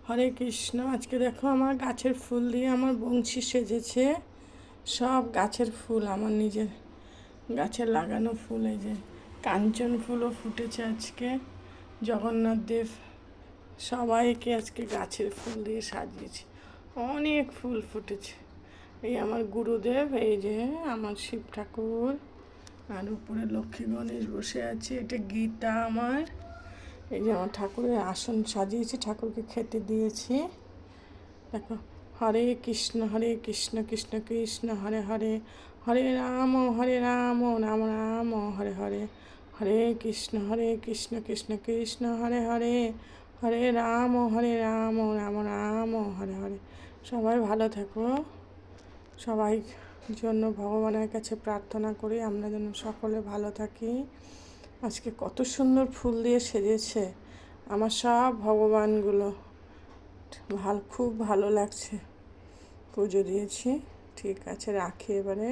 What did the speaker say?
হরে কৃষ্ণ। আজকে দেখো আমার গাছের ফুল দিয়ে আমার বংশী সেজেছে। সব গাছের ফুল, আমার নিজের গাছের লাগানো ফুল। এই যে কাঞ্চন ফুলও ফুটেছে আজকে। জগন্নাথ দেব সবাইকে আজকে গাছের ফুল দিয়ে সাজিয়েছে। অনেক ফুল ফুটেছে। এই আমার গুরুদেব, এই যে আমার শিব ঠাকুর, আর উপরে লক্ষ্মী গণেশ বসে আছে। এটা গীতা আমার। এই যে আমার ঠাকুরের আসন সাজিয়েছি, ঠাকুরকে খেতে দিয়েছি। দেখো, হরে কৃষ্ণ কৃষ্ণ কৃষ্ণ হরে হরে, হরে রাম রাম রাম হরে হরে, হরে কৃষ্ণ কৃষ্ণ কৃষ্ণ হরে হরে, হরে রাম রাম রাম হরে হরে। সবাই ভালো থাকো। সবাই জন্য ভগবানের কাছে প্রার্থনা করি আমরা যেন সকলে ভালো থাকি। আজকে কত সুন্দর ফুল দিয়ে সেজেছে আমার সব ভগবানগুলো। খুব ভালো লাগছে। পুজো দিয়েছি। ঠিক আছে, রাখি এবারে।